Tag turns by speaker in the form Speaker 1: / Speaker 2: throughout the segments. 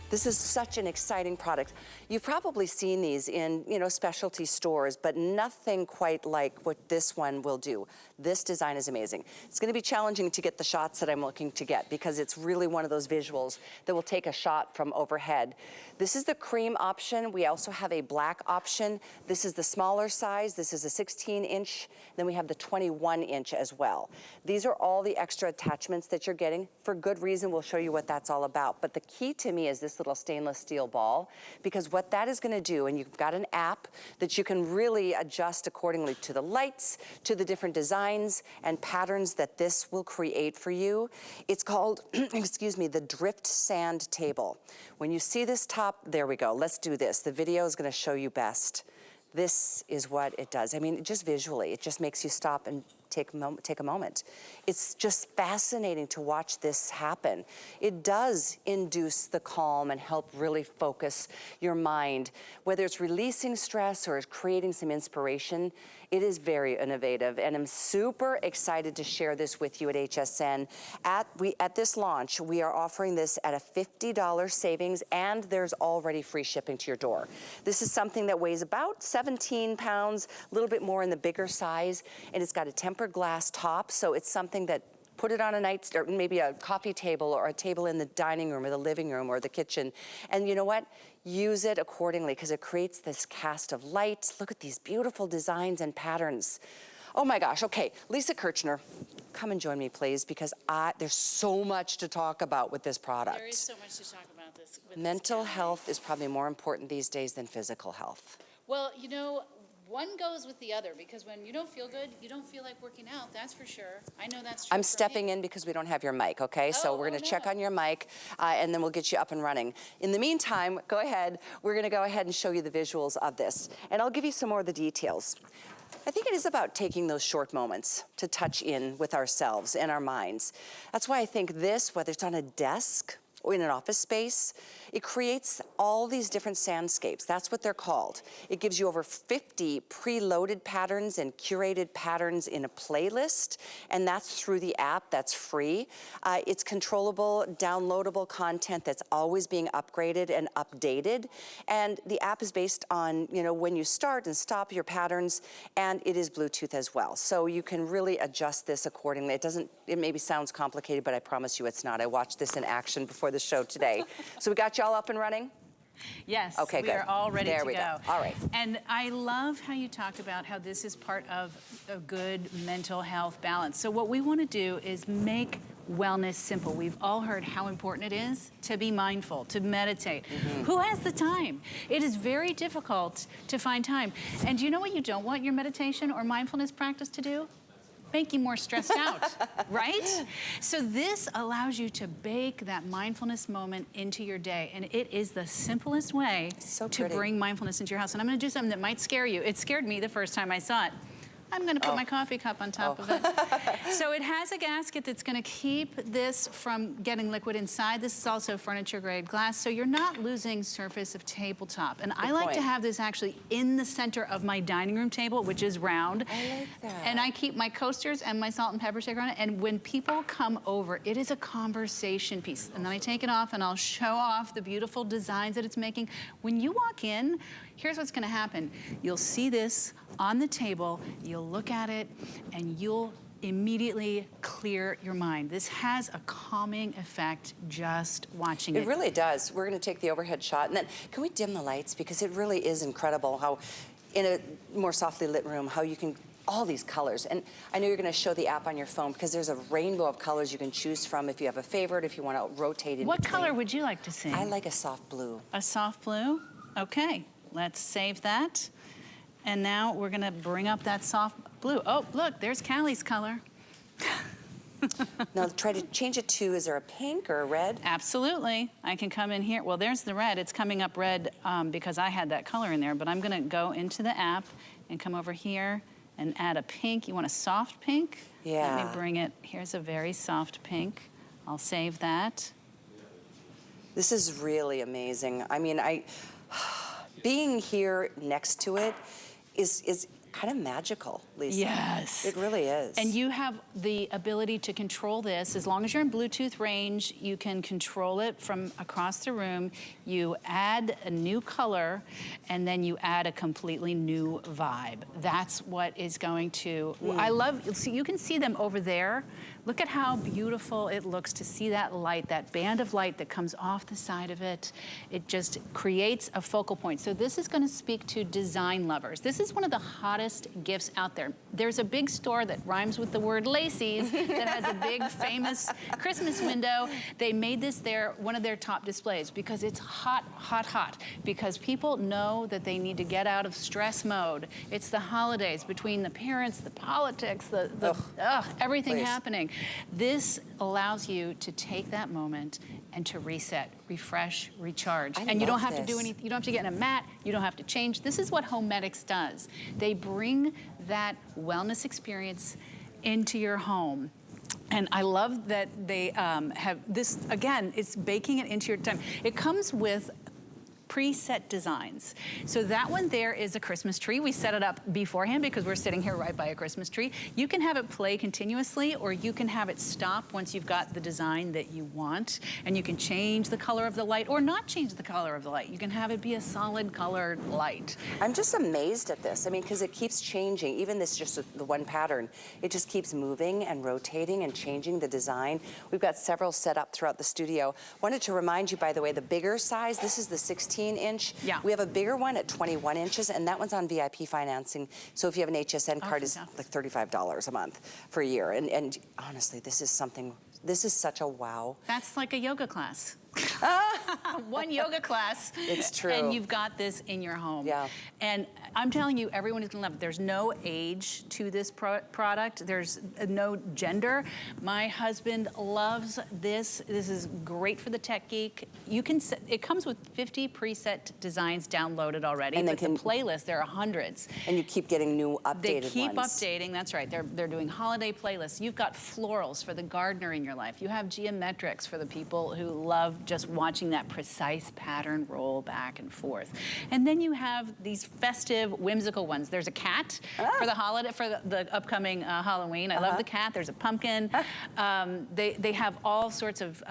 Speaker 1: This is such an exciting product. You've probably seen these in, specialty stores, but nothing quite like what this one will do. This design is amazing. It's gonna be challenging to get the shots that I'm looking to get because it's really one of those visuals that will take a shot from overhead. This is the cream option. We also have a black option. This is the smaller size. This is a 16-inch. Then we have the 21-inch as well. These are all the extra attachments that you're getting. For good reason, we'll show you what that's all about. But the key to me is this little stainless steel ball, because what that is gonna do, and you've got an app that you can really adjust accordingly to the lights, to the different designs and patterns that this will create for you. It's called, excuse me, the drift sand table. When you see this top, there we go, let's do this. The video is gonna show you best. This is what it does. I mean, just visually, it just makes you stop and take a moment. It's just fascinating to watch this happen. It does induce the calm and help really focus your mind. Whether it's releasing stress or creating some inspiration, it is very innovative, and I'm super excited to share this with you at HSN. At this launch, we are offering this at a $50 savings, and there's already free shipping to your door. This is something that weighs about 17 pounds, a little bit more in the bigger size, and it's got a tempered glass top, so it's something that put it on a nightstand, or maybe a coffee table or a table in the dining room or the living room or the kitchen. And you know what? Use it accordingly because it creates this cast of light. Look at these beautiful designs and patterns. Oh my gosh, okay, Lisa Kirchner, come and join me please, because there's so much to talk about with this product.
Speaker 2: There is so much to talk about this.
Speaker 1: Mental health is probably more important these days than physical health.
Speaker 2: Well, one goes with the other, because when you don't feel good, you don't feel like working out, that's for sure. I know that's true.
Speaker 1: I'm stepping in because we don't have your mic, okay? So we're gonna check on your mic, and then we'll get you up and running. In the meantime, go ahead. We're gonna go ahead and show you the visuals of this, and I'll give you some more of the details. I think it is about taking those short moments to touch in with ourselves and our minds. That's why I think this, whether it's on a desk or in an office space, it creates all these different sandscapes. That's what they're called. It gives you over 50 preloaded patterns and curated patterns in a playlist, and that's through the app. That's free. It's controllable, downloadable content that's always being upgraded and updated. And the app is based on, when you start and stop your patterns, and it is Bluetooth as well. So you can really adjust this accordingly. It maybe sounds complicated, but I promise you it's not. I watched this in action before the show today. So we got you all up and running?
Speaker 2: Yes,
Speaker 1: okay,
Speaker 2: we are all ready to go.
Speaker 1: All right.
Speaker 2: And I love how you talked about how this is part of a good mental health balance. So what we want to do is make wellness simple. We've all heard how important it is to be mindful, to meditate. Who has the time? It is very difficult to find time. And do you know what you don't want your meditation or mindfulness practice to do? Make you more stressed out, right? So this allows you to bake that mindfulness moment into your day, and it is the simplest way to bring mindfulness into your house. And I'm gonna do something that might scare you. It scared me the first time I saw it. I'm gonna put my coffee cup on top of it. So it has a gasket that's gonna keep this from getting liquid inside. This is also furniture grade glass, so you're not losing surface of tabletop. And I like to have this actually in the center of my dining room table, which is round.
Speaker 1: I like that.
Speaker 2: And I keep my coasters and my salt and pepper shaker on it, and when people come over, it is a conversation piece. And then I take it off and I'll show off the beautiful designs that it's making. When you walk in, here's what's gonna happen. You'll see this on the table, you'll look at it, and you'll immediately clear your mind. This has a calming effect just watching it.
Speaker 1: It really does. We're gonna take the overhead shot, and then can we dim the lights? Because it really is incredible how, in a more softly lit room, how you can, all these colors. And I know you're gonna show the app on your phone because there's a rainbow of colors you can choose from if you have a favorite, if you wanna rotate in
Speaker 2: What
Speaker 1: between.
Speaker 2: color would you like to see?
Speaker 1: I like a soft blue.
Speaker 2: A soft blue? Okay, let's save that. And now we're gonna bring up that soft blue. Oh, look, there's Callie's color.
Speaker 1: Now try to change it to, is there a pink or a red?
Speaker 2: Absolutely, I can come in here. Well, there's the red. It's coming up red because I had that color in there, but I'm gonna go into the app and come over here and add a pink. You want a soft pink?
Speaker 1: Yeah.
Speaker 2: Let me bring it. Here's a very soft pink. I'll save that.
Speaker 1: This is really amazing. I mean, being here next to it is kind of magical, Lisa.
Speaker 2: Yes.
Speaker 1: It really is.
Speaker 2: And you have the ability to control this. As long as you're in Bluetooth range, you can control it from across the room. You add a new color, and then you add a completely new vibe. That's what is going to, I love, so you can see them over there. Look at how beautiful it looks to see that light, that band of light that comes off the side of it. It just creates a focal point. So this is going to speak to design lovers. This is one of the hottest gifts out there. There's a big store that rhymes with the word Lacey's that has a big famous Christmas window. They made this one of their top displays because it's hot, hot, hot. Because people know that they need to get out of stress mode. It's the holidays between the parents, the politics, everything happening. This allows you to take that moment and to reset, refresh, recharge. And you don't have to do anything. You don't have to get in a mat. You don't have to change. This is what Homedics does. They bring that wellness experience into your home. And I love that they have this, again, it's baking it into your time. It comes with preset designs. So that one there is a Christmas tree. We set it up beforehand because we're sitting here right by a Christmas tree. You can have it play continuously, or you can have it stop once you've got the design that you want, and you can change the color of the light or not change the color of the light. You can have it be a solid colored light.
Speaker 1: I'm just amazed at this. I mean, because it keeps changing. Even this, just the one pattern, it just keeps moving and rotating and changing the design. We've got several set up throughout the studio. Wanted to remind you, by the way, the bigger size, this is the 16-inch.
Speaker 2: Yeah.
Speaker 1: We have a bigger one at 21 inches, and that one's on VIP financing. So if you have an HSN card, it's like $35 a month for a year. And honestly, this is such a wow.
Speaker 2: That's like a yoga class. One yoga class.
Speaker 1: It's true.
Speaker 2: And you've got this in your home.
Speaker 1: Yeah.
Speaker 2: And I'm telling you, everyone is going to love it. There's no age to this product. There's no gender. My husband loves this. This is great for the tech geek. You can it comes with 50 preset designs downloaded already. And but the playlist, there are hundreds.
Speaker 1: And you keep getting new updated
Speaker 2: They keep
Speaker 1: ones.
Speaker 2: updating. That's right. They're doing holiday playlists. You've got florals for the gardener in your life. You have geometrics for the people who love just watching that precise pattern roll back and forth. And then you have these festive, whimsical ones. There's a cat for the holiday, for the upcoming Halloween. I love the cat. There's a pumpkin. They have all sorts of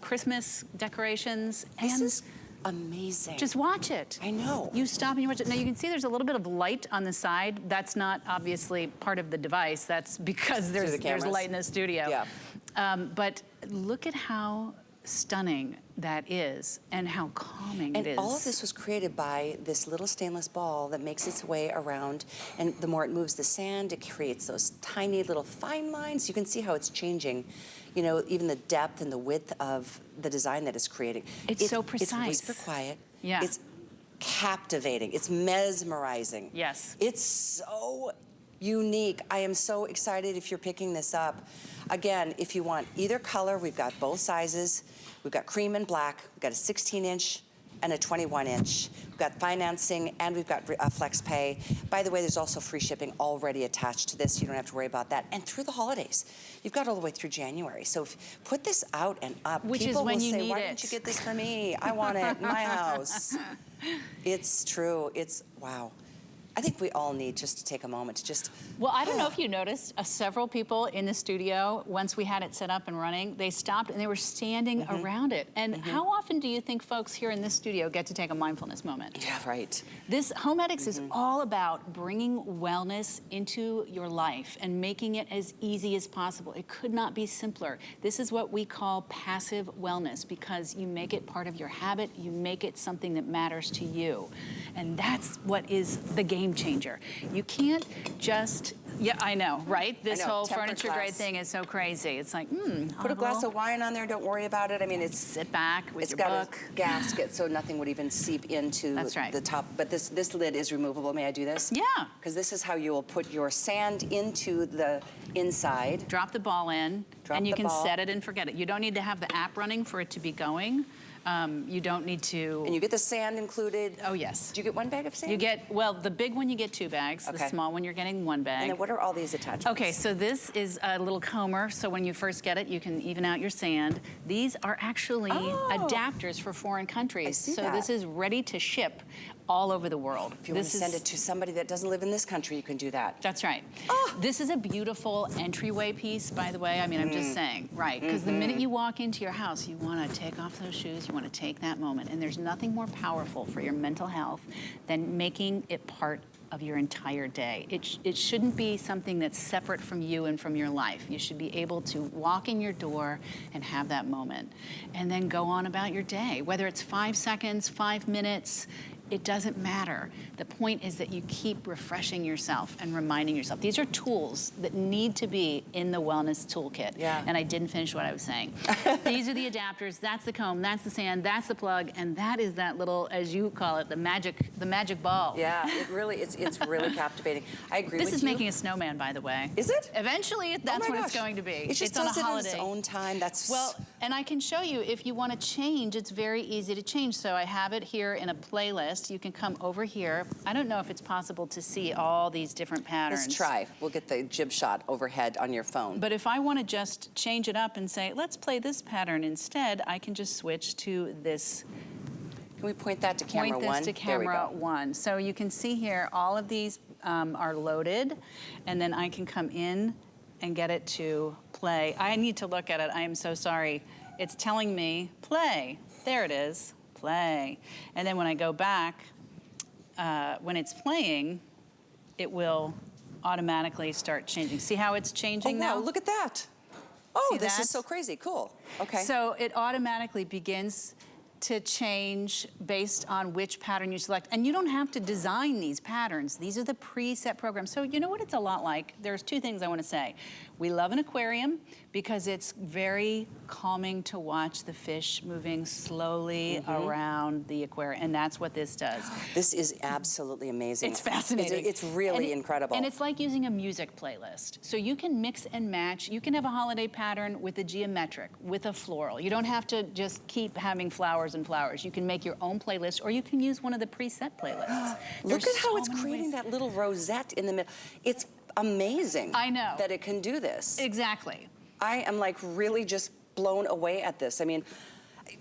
Speaker 2: Christmas decorations.
Speaker 1: This is amazing.
Speaker 2: Just watch it.
Speaker 1: I know.
Speaker 2: You stop and you watch it. Now you can see there's a little bit of light on the side. That's not obviously part of the device. That's because there's light in the studio.
Speaker 1: Yeah.
Speaker 2: But look at how stunning that is and how calming it is.
Speaker 1: And all of this was created by this little stainless ball that makes its way around, and the more it moves the sand, it creates those tiny little fine lines. You can see how it's changing, you know, even the depth and the width of the design that it's creating.
Speaker 2: It's so precise.
Speaker 1: It's whisper quiet.
Speaker 2: Yeah.
Speaker 1: It's captivating. It's mesmerizing.
Speaker 2: Yes.
Speaker 1: It's so unique. I am so excited if you're picking this up. Again, if you want either color, we've got both sizes. We've got cream and black. We've got a 16-inch and a 21-inch. We've got financing, and we've got flex pay. By the way, there's also free shipping already attached to this. So you don't have to worry about that. And through the holidays, you've got all the way through January. So put this out and up.
Speaker 2: Which
Speaker 1: People
Speaker 2: is when
Speaker 1: will
Speaker 2: you
Speaker 1: say,
Speaker 2: need
Speaker 1: why
Speaker 2: it.
Speaker 1: didn't you get this for me? I want it in my house. It's true. It's, wow. I think we all need just to take a moment to just...
Speaker 2: Well, I don't know if you noticed, several people in the studio, once we had it set up and running, they stopped and they were standing around it. And how often do you think folks here in this studio get to take a mindfulness moment?
Speaker 1: Yeah, right.
Speaker 2: This Homedics is all about bringing wellness into your life and making it as easy as possible. It could not be simpler. This is what we call passive wellness, because you make it part of your habit, you make it something that matters to you. And that's what is the game changer. You can't just, yeah, I know, right? This whole furniture grade thing is so crazy. It's like,
Speaker 1: put a glass of wine on there, don't worry about it. I mean,
Speaker 2: sit back with your book.
Speaker 1: It's got a gasket so nothing would even seep into the top. But this lid is removable. May I do this?
Speaker 2: Yeah.
Speaker 1: Because this is how you will put your sand into the inside.
Speaker 2: Drop the ball in, and you can set it and forget it. You don't need to have the app running for it to be going. You don't need to...
Speaker 1: And you get the sand included?
Speaker 2: Oh, yes.
Speaker 1: Do you get one bag of sand?
Speaker 2: You get, well, the big one you get 2 bags. Okay. The small one you're getting 1 bag.
Speaker 1: And then what are all these attachments?
Speaker 2: Okay, so this is a little comber, so when you first get it, you can even out your sand. These are actually adapters for foreign countries.
Speaker 1: I see
Speaker 2: so
Speaker 1: that.
Speaker 2: This is ready to ship. all over the world.
Speaker 1: If you want to send it to somebody that doesn't live in this country, you can do that.
Speaker 2: That's right.
Speaker 1: Oh.
Speaker 2: This is a beautiful entryway piece, by the way. I mean, I'm just saying, right? Because the minute you walk into your house, you want to take off those shoes, you want to take that moment. And there's nothing more powerful for your mental health than making it part of your entire day. It shouldn't be something that's separate from you and from your life. You should be able to walk in your door and have that moment and then go on about your day. Whether it's 5 seconds, 5 minutes, it doesn't matter. The point is that you keep refreshing yourself and reminding yourself. These are tools that need to be in the wellness toolkit.
Speaker 1: Yeah.
Speaker 2: And I didn't finish what I was saying. These are the adapters, that's the comb, that's the sand, that's the plug, and that is that little, as you call it, the magic ball.
Speaker 1: Yeah, it really, it's really captivating. I agree with you.
Speaker 2: This is making a snowman, by the way.
Speaker 1: Is it?
Speaker 2: Eventually, that's what it's going to be.
Speaker 1: It just
Speaker 2: it's on
Speaker 1: does
Speaker 2: a
Speaker 1: it
Speaker 2: holiday.
Speaker 1: in its own time. That's
Speaker 2: well, and I can show you, if you want to change, it's very easy to change. So I have it here in a playlist. You can come over here. I don't know if it's possible to see all these different patterns.
Speaker 1: Let's try. We'll get the jib shot overhead on your phone.
Speaker 2: But if I want to just change it up and say, let's play this pattern instead, I can just switch to this.
Speaker 1: Can we point that to camera one?
Speaker 2: Point this to camera one. So you can see here, all of these are loaded, and then I can come in and get it to play. I need to look at it. I am so sorry. It's telling me play. There it is, play. And then when I go back, when it's playing, it will automatically start changing. See how it's changing now?
Speaker 1: Wow, look at that. Oh,
Speaker 2: See
Speaker 1: this
Speaker 2: that?
Speaker 1: is so crazy. Cool. Okay.
Speaker 2: So it automatically begins to change based on which pattern you select. And you don't have to design these patterns. These are the preset programs. So you know what it's a lot like? There's two things I want to say. We love an aquarium because it's very calming to watch the fish moving slowly around the aquarium, and that's what this does.
Speaker 1: This is absolutely amazing.
Speaker 2: It's fascinating.
Speaker 1: It's really incredible.
Speaker 2: And it's like using a music playlist. So you can mix and match. You can have a holiday pattern with a geometric, with a floral. You don't have to just keep having flowers and flowers. You can make your own playlist, or you can use one of the preset playlists.
Speaker 1: Look at how
Speaker 2: so
Speaker 1: it's
Speaker 2: many
Speaker 1: creating
Speaker 2: ways.
Speaker 1: that little rosette in the middle. It's amazing.
Speaker 2: I know.
Speaker 1: That it can do this.
Speaker 2: Exactly.
Speaker 1: I am like really just blown away at this. I mean,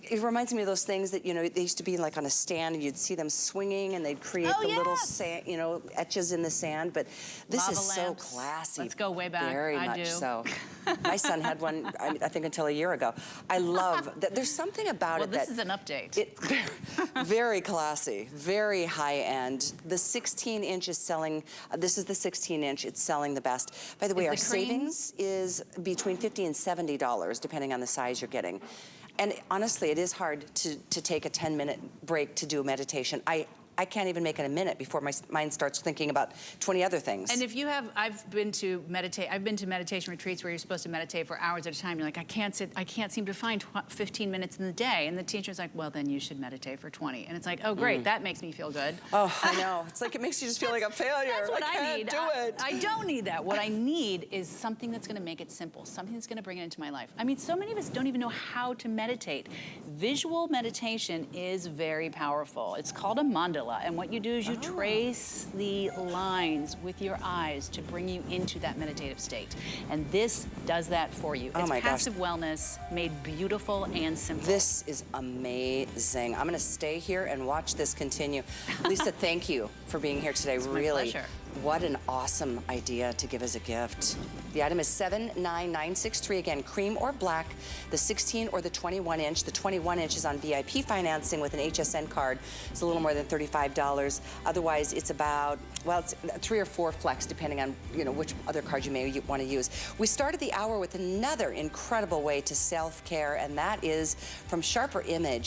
Speaker 1: it reminds me of those things that, you know, they used to be like on a stand and you'd see them swinging and they'd create the little sand, you know, etches in the sand. But this
Speaker 2: Lava
Speaker 1: is so
Speaker 2: lamps.
Speaker 1: classy.
Speaker 2: Let's go way back.
Speaker 1: Very
Speaker 2: I
Speaker 1: much
Speaker 2: do.
Speaker 1: so. My son had one, I think, until a year ago. I love that. There's something about it that...
Speaker 2: Well, this is an update.
Speaker 1: Very classy, very high end. The 16-inch is selling, this is the 16-inch, it's selling the best. By the way, our savings is between $50 and $70, depending on the size you're getting. And honestly, it is hard to take a 10-minute break to do a meditation. I can't even make it a minute before my mind starts thinking about 20 other things.
Speaker 2: And if you have, I've been to meditation retreats where you're supposed to meditate for hours at a time. You're like, I can't seem to find 15 minutes in the day. And the teacher's like, well, then you should meditate for 20. And it's like, oh, great, that makes me feel good.
Speaker 1: Oh, I know. It's like it makes you just feel like a failure.
Speaker 2: That's what I need.
Speaker 1: Do it.
Speaker 2: I don't need that. What I need is something that's going to make it simple, something that's going to bring it into my life. I mean, so many of us don't even know how to meditate. Visual meditation is very powerful. It's called a mandala, and what you do is you trace the lines with your eyes to bring you into that meditative state. And this does that for you. It's passive wellness made beautiful and simple.
Speaker 1: This is amazing. I'm going to stay here and watch this continue. Lisa, thank you for being here today.
Speaker 2: It's
Speaker 1: really.
Speaker 2: My pleasure.
Speaker 1: What an awesome idea to give as a gift. The item is 79963. Again, cream or black, the 16 or the 21 inch. The 21 inch is on VIP financing with an HSN card. It's a little more than $35. Otherwise, it's about, well, it's 3 or 4 flex, depending on, you know, which other card you may want to use. We started the hour with another incredible way to self-care, and that is from Sharper Image.